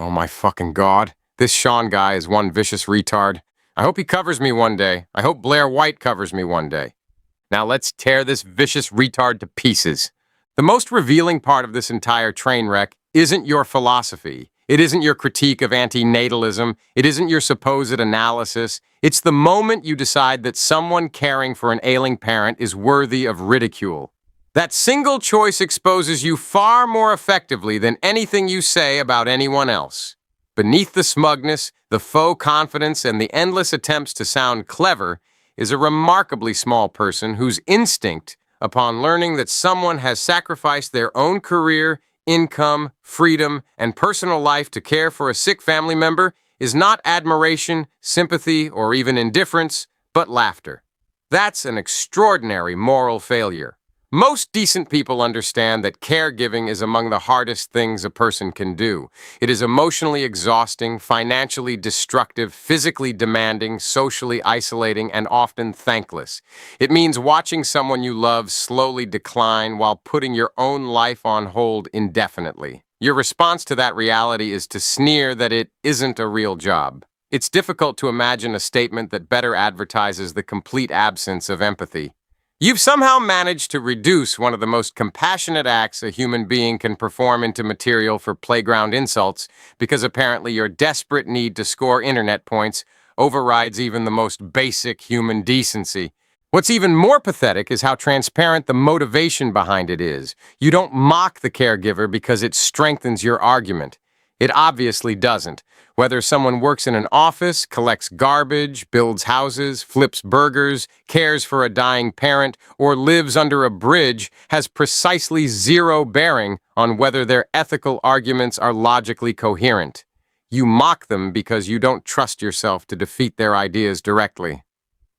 Oh my fucking God. This Sean guy is one vicious retard. I hope he covers me one day. I hope Blair White covers me one day. Now let's tear this vicious retard to pieces. The most revealing part of this entire train wreck isn't your philosophy. It isn't your critique of antinatalism. It isn't your supposed analysis. It's the moment you decide that someone caring for an ailing parent is worthy of ridicule. That single choice exposes you far more effectively than anything you say about anyone else. Beneath the smugness, the faux confidence, and the endless attempts to sound clever is a remarkably small person whose instinct, upon learning that someone has sacrificed their own career, income, freedom, and personal life to care for a sick family member, is not admiration, sympathy, or even indifference, but laughter. That's an extraordinary moral failure. Most decent people understand that caregiving is among the hardest things a person can do. It is emotionally exhausting, financially destructive, physically demanding, socially isolating, and often thankless. It means watching someone you love slowly decline while putting your own life on hold indefinitely. Your response to that reality is to sneer that it isn't a real job. It's difficult to imagine a statement that better advertises the complete absence of empathy. You've somehow managed to reduce one of the most compassionate acts a human being can perform into material for playground insults because apparently your desperate need to score internet points overrides even the most basic human decency. What's even more pathetic is how transparent the motivation behind it is. You don't mock the caregiver because it strengthens your argument. It obviously doesn't. Whether someone works in an office, collects garbage, builds houses, flips burgers, cares for a dying parent, or lives under a bridge has precisely zero bearing on whether their ethical arguments are logically coherent. You mock them because you don't trust yourself to defeat their ideas directly.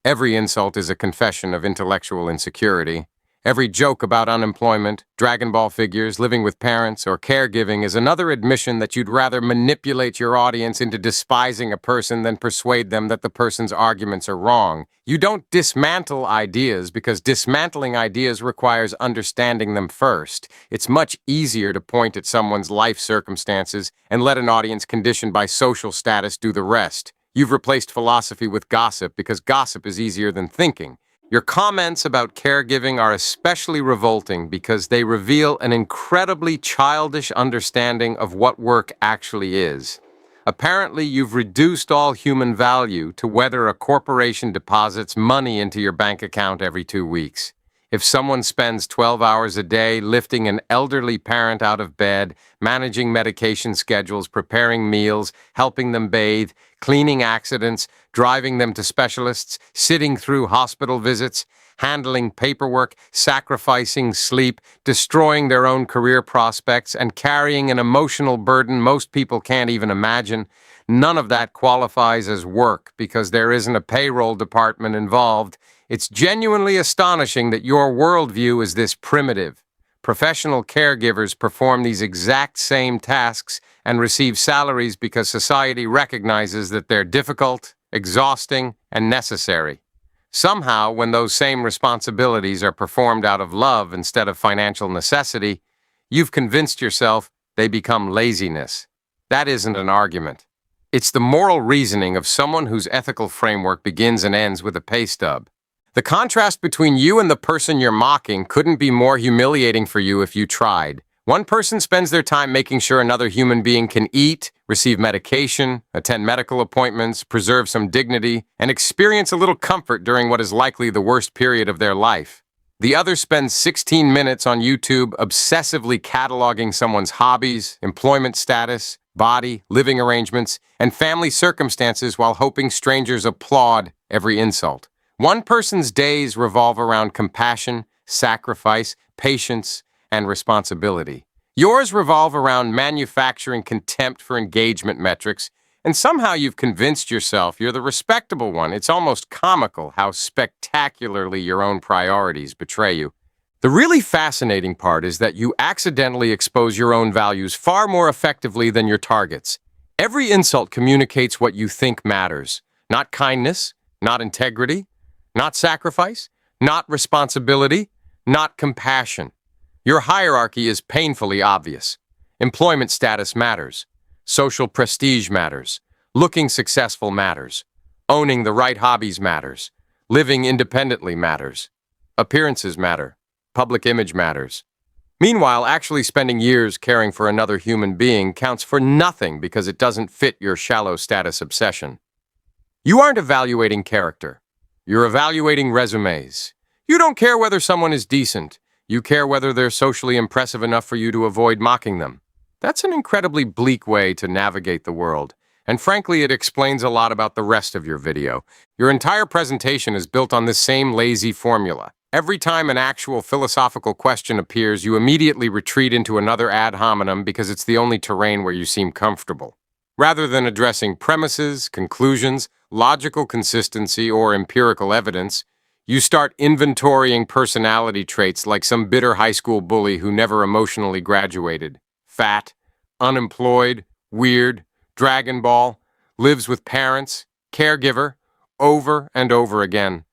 Every insult is a confession of intellectual insecurity. Every joke about unemployment, Dragon Ball figures, living with parents, or caregiving is another admission that you'd rather manipulate your audience into despising a person than persuade them that the person's arguments are wrong. You don't dismantle ideas because dismantling ideas requires understanding them first. It's much easier to point at someone's life circumstances and let an audience conditioned by social status do the rest. You've replaced philosophy with gossip because gossip is easier than thinking. Your comments about caregiving are especially revolting because they reveal an incredibly childish understanding of what work actually is. Apparently, you've reduced all human value to whether a corporation deposits money into your bank account every 2 weeks. If someone spends 12 hours a day lifting an elderly parent out of bed, managing medication schedules, preparing meals, helping them bathe, cleaning accidents, driving them to specialists, sitting through hospital visits, handling paperwork, sacrificing sleep, destroying their own career prospects, and carrying an emotional burden most people can't even imagine, none of that qualifies as work because there isn't a payroll department involved. It's genuinely astonishing that your worldview is this primitive. Professional caregivers perform these exact same tasks and receive salaries because society recognizes that they're difficult, exhausting, and necessary. Somehow, when those same responsibilities are performed out of love instead of financial necessity, you've convinced yourself they become laziness. That isn't an argument. It's the moral reasoning of someone whose ethical framework begins and ends with a pay stub. The contrast between you and the person you're mocking couldn't be more humiliating for you if you tried. One person spends their time making sure another human being can eat, receive medication, attend medical appointments, preserve some dignity, and experience a little comfort during what is likely the worst period of their life. The other spends 16 minutes on YouTube obsessively cataloging someone's hobbies, employment status, body, living arrangements, and family circumstances while hoping strangers applaud every insult. One person's days revolve around compassion, sacrifice, patience, and responsibility. Yours revolve around manufacturing contempt for engagement metrics, and somehow you've convinced yourself you're the respectable one. It's almost comical how spectacularly your own priorities betray you. The really fascinating part is that you accidentally expose your own values far more effectively than your targets. Every insult communicates what you think matters, not kindness, not integrity, not sacrifice, not responsibility, not compassion. Your hierarchy is painfully obvious. Employment status matters. Social prestige matters. Looking successful matters. Owning the right hobbies matters. Living independently matters. Appearances matter. Public image matters. Meanwhile, actually spending years caring for another human being counts for nothing because it doesn't fit your shallow status obsession. You aren't evaluating character. You're evaluating resumes. You don't care whether someone is decent. You care whether they're socially impressive enough for you to avoid mocking them. That's an incredibly bleak way to navigate the world. And frankly, it explains a lot about the rest of your video. Your entire presentation is built on this same lazy formula. Every time an actual philosophical question appears, you immediately retreat into another ad hominem because it's the only terrain where you seem comfortable. Rather than addressing premises, conclusions, logical consistency, or empirical evidence, you start inventorying personality traits like some bitter high school bully who never emotionally graduated. Fat, unemployed, weird, Dragon Ball, lives with parents, caregiver, over and over again.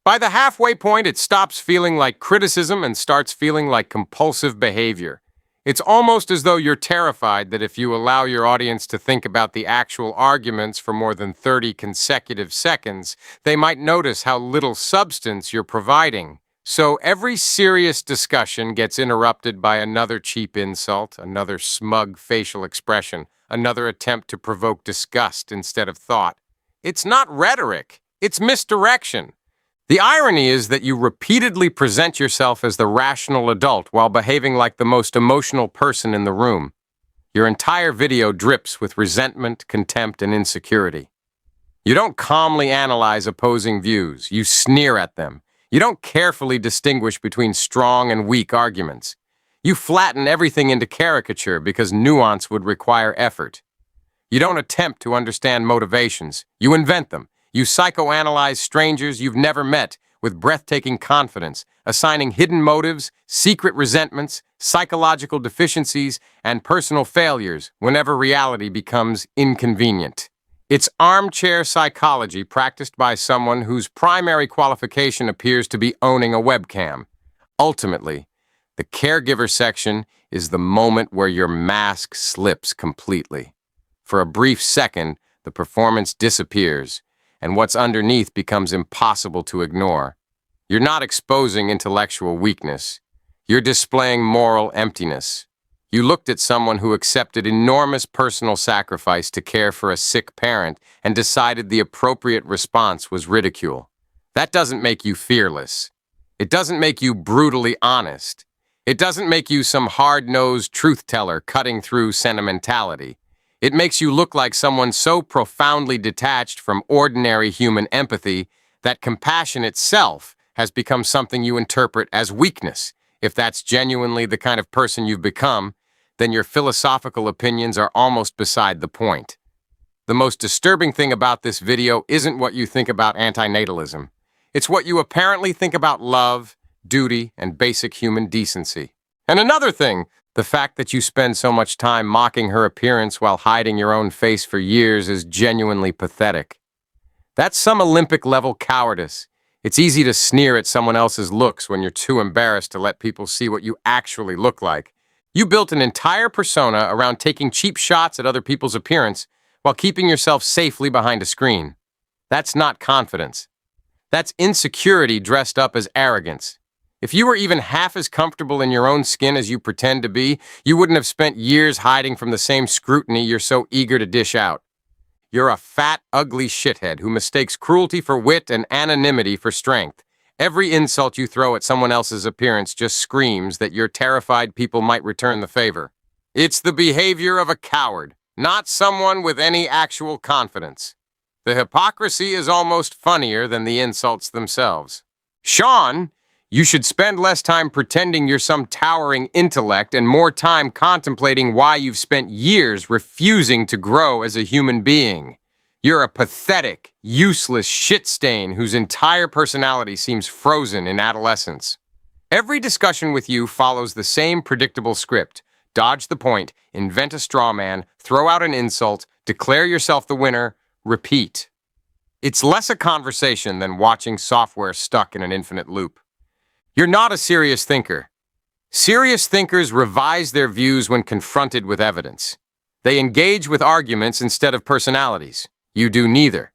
By the halfway point, it stops feeling like criticism and starts feeling like compulsive behavior. It's almost as though you're terrified that if you allow your audience to think about the actual arguments for more than 30 consecutive seconds, they might notice how little substance you're providing. So every serious discussion gets interrupted by another cheap insult, another smug facial expression, another attempt to provoke disgust instead of thought. It's not rhetoric, it's misdirection. The irony is that you repeatedly present yourself as the rational adult while behaving like the most emotional person in the room. Your entire video drips with resentment, contempt, and insecurity. You don't calmly analyze opposing views. You sneer at them. You don't carefully distinguish between strong and weak arguments. You flatten everything into caricature because nuance would require effort. You don't attempt to understand motivations. You invent them. You psychoanalyze strangers you've never met with breathtaking confidence, assigning hidden motives, secret resentments, psychological deficiencies, and personal failures whenever reality becomes inconvenient. It's armchair psychology practiced by someone whose primary qualification appears to be owning a webcam. Ultimately, the caregiver section is the moment where your mask slips completely. For a brief second, the performance disappears, and what's underneath becomes impossible to ignore. You're not exposing intellectual weakness. You're displaying moral emptiness. You looked at someone who accepted enormous personal sacrifice to care for a sick parent and decided the appropriate response was ridicule. That doesn't make you fearless. It doesn't make you brutally honest. It doesn't make you some hard-nosed truth-teller cutting through sentimentality. It makes you look like someone so profoundly detached from ordinary human empathy that compassion itself has become something you interpret as weakness. If that's genuinely the kind of person you've become, then your philosophical opinions are almost beside the point. The most disturbing thing about this video isn't what you think about antinatalism. It's what you apparently think about love, duty, and basic human decency. And another thing, the fact that you spend so much time mocking her appearance while hiding your own face for years is genuinely pathetic. That's some Olympic-level cowardice. It's easy to sneer at someone else's looks when you're too embarrassed to let people see what you actually look like. You built an entire persona around taking cheap shots at other people's appearance while keeping yourself safely behind a screen. That's not confidence. That's insecurity dressed up as arrogance. If you were even half as comfortable in your own skin as you pretend to be, you wouldn't have spent years hiding from the same scrutiny you're so eager to dish out. You're a fat, ugly shithead who mistakes cruelty for wit and anonymity for strength. Every insult you throw at someone else's appearance just screams that you're terrified people might return the favor. It's the behavior of a coward, not someone with any actual confidence. The hypocrisy is almost funnier than the insults themselves. Sean, you should spend less time pretending you're some towering intellect and more time contemplating why you've spent years refusing to grow as a human being. You're a pathetic, useless shit stain whose entire personality seems frozen in adolescence. Every discussion with you follows the same predictable script. Dodge the point, invent a straw man, throw out an insult, declare yourself the winner, repeat. It's less a conversation than watching software stuck in an infinite loop. You're not a serious thinker. Serious thinkers revise their views when confronted with evidence. They engage with arguments instead of personalities. You do neither.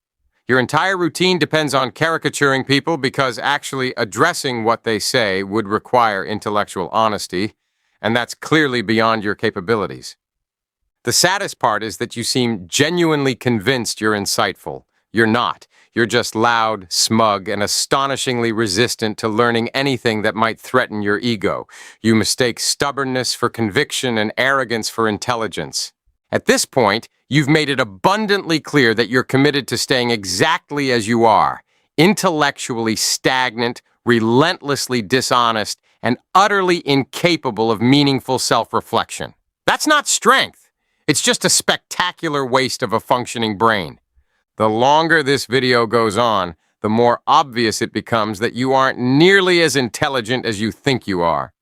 Your entire routine depends on caricaturing people because actually addressing what they say would require intellectual honesty, and that's clearly beyond your capabilities. The saddest part is that you seem genuinely convinced you're insightful. You're not. You're just loud, smug, and astonishingly resistant to learning anything that might threaten your ego. You mistake stubbornness for conviction and arrogance for intelligence. At this point, you've made it abundantly clear that you're committed to staying exactly as you are, intellectually stagnant, relentlessly dishonest, and utterly incapable of meaningful self-reflection. That's not strength. It's just a spectacular waste of a functioning brain. The longer this video goes on, the more obvious it becomes that you aren't nearly as intelligent as you think you are.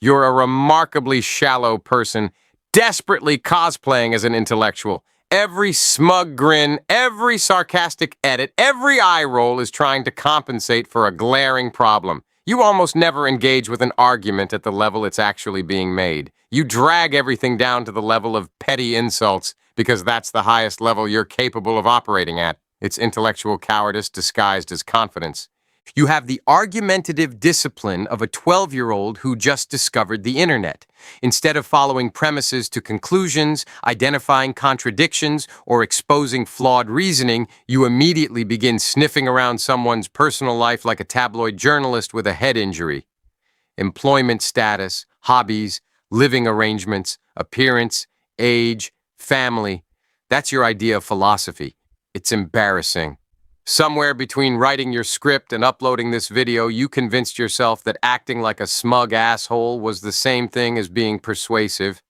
You're a remarkably shallow person, desperately cosplaying as an intellectual. Every smug grin, every sarcastic edit, every eye roll is trying to compensate for a glaring problem. You almost never engage with an argument at the level it's actually being made. You drag everything down to the level of petty insults because that's the highest level you're capable of operating at. It's intellectual cowardice disguised as confidence. You have the argumentative discipline of a 12-year-old who just discovered the internet. Instead of following premises to conclusions, identifying contradictions, or exposing flawed reasoning, you immediately begin sniffing around someone's personal life like a tabloid journalist with a head injury. Employment status, hobbies, living arrangements, appearance, age, family. That's your idea of philosophy. It's embarrassing. Somewhere between writing your script and uploading this video, you convinced yourself that acting like a smug asshole was the same thing as being persuasive.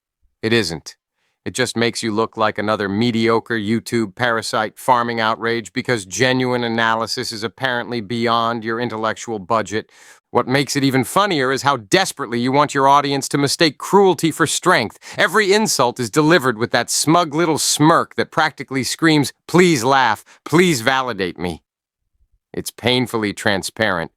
It isn't. It just makes you look like another mediocre YouTube parasite farming outrage because genuine analysis is apparently beyond your intellectual budget. What makes it even funnier is how desperately you want your audience to mistake cruelty for strength. Every insult is delivered with that smug little smirk that practically screams, "Please laugh, please validate me." It's painfully transparent.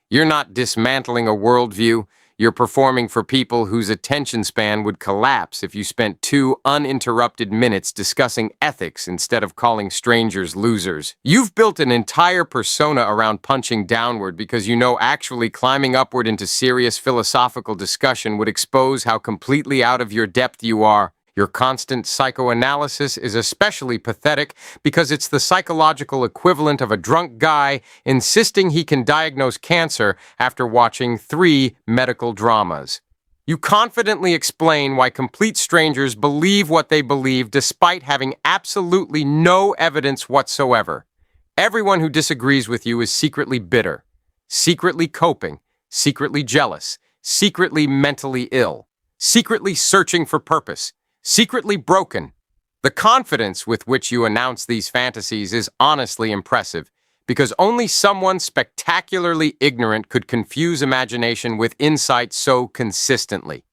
You're not dismantling a worldview. You're performing for people whose attention span would collapse if you spent 2 uninterrupted minutes discussing ethics instead of calling strangers losers. You've built an entire persona around punching downward because you know actually climbing upward into serious philosophical discussion would expose how completely out of your depth you are. Your constant psychoanalysis is especially pathetic because it's the psychological equivalent of a drunk guy insisting he can diagnose cancer after watching 3 medical dramas. You confidently explain why complete strangers believe what they believe despite having absolutely no evidence whatsoever. Everyone who disagrees with you is secretly bitter, secretly coping, secretly jealous, secretly mentally ill, secretly searching for purpose, secretly broken. The confidence with which you announce these fantasies is honestly impressive, because only someone spectacularly ignorant could confuse imagination with insight so consistently.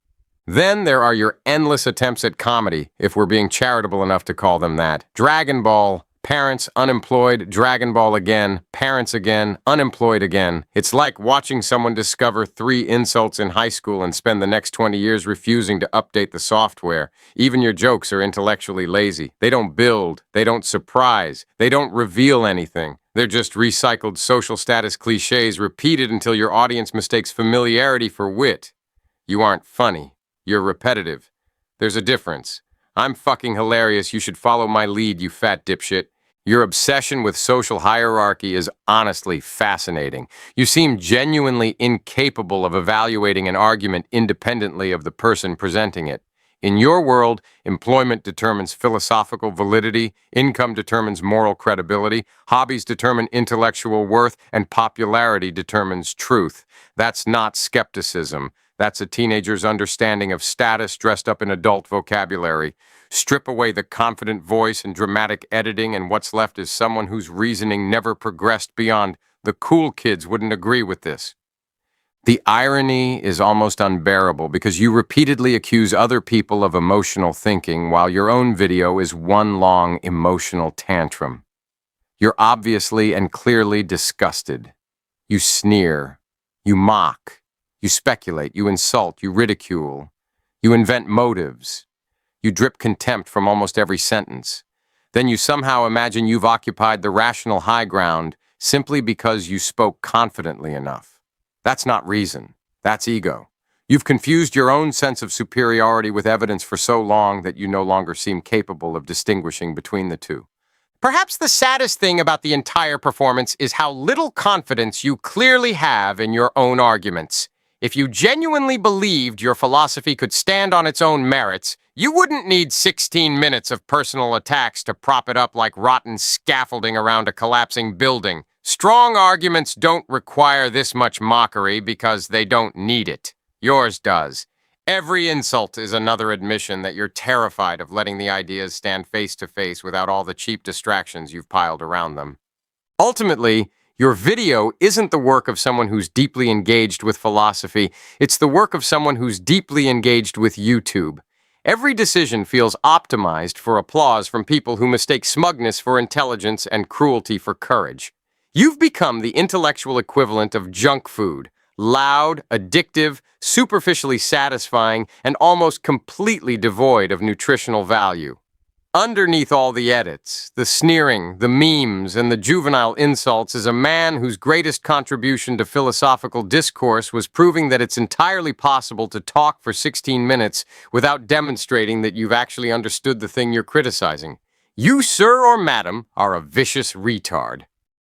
Then there are your endless attempts at comedy, if we're being charitable enough to call them that. Dragon Ball, parents, unemployed, Dragon Ball again, parents again, unemployed again. It's like watching someone discover 3 insults in high school and spend the next 20 years refusing to update the software. Even your jokes are intellectually lazy. They don't build, they don't surprise, they don't reveal anything. They're just recycled social status cliches repeated until your audience mistakes familiarity for wit. You aren't funny. You're repetitive. There's a difference. I'm fucking hilarious. You should follow my lead, you fat dipshit. Your obsession with social hierarchy is honestly fascinating. You seem genuinely incapable of evaluating an argument independently of the person presenting it. In your world, employment determines philosophical validity, income determines moral credibility, hobbies determine intellectual worth, and popularity determines truth. That's not skepticism. That's a teenager's understanding of status dressed up in adult vocabulary. Strip away the confident voice and dramatic editing, and what's left is someone whose reasoning never progressed beyond "the cool kids wouldn't agree with this." The irony is almost unbearable because you repeatedly accuse other people of emotional thinking while your own video is one long emotional tantrum. You're obviously and clearly disgusted. You sneer. You mock. You speculate. You insult. You ridicule. You invent motives. You drip contempt from almost every sentence. Then you somehow imagine you've occupied the rational high ground simply because you spoke confidently enough. That's not reason. That's ego. You've confused your own sense of superiority with evidence for so long that you no longer seem capable of distinguishing between the two. Perhaps the saddest thing about the entire performance is how little confidence you clearly have in your own arguments. If you genuinely believed your philosophy could stand on its own merits, you wouldn't need 16 minutes of personal attacks to prop it up like rotten scaffolding around a collapsing building. Strong arguments don't require this much mockery because they don't need it. Yours does. Every insult is another admission that you're terrified of letting the ideas stand face to face without all the cheap distractions you've piled around them. Ultimately, your video isn't the work of someone who's deeply engaged with philosophy. It's the work of someone who's deeply engaged with YouTube. Every decision feels optimized for applause from people who mistake smugness for intelligence and cruelty for courage. You've become the intellectual equivalent of junk food. Loud, addictive, superficially satisfying, and almost completely devoid of nutritional value. Underneath all the edits, the sneering, the memes, and the juvenile insults is a man whose greatest contribution to philosophical discourse was proving that it's entirely possible to talk for 16 minutes without demonstrating that you've actually understood the thing you're criticizing. You, sir or madam, are a vicious retard.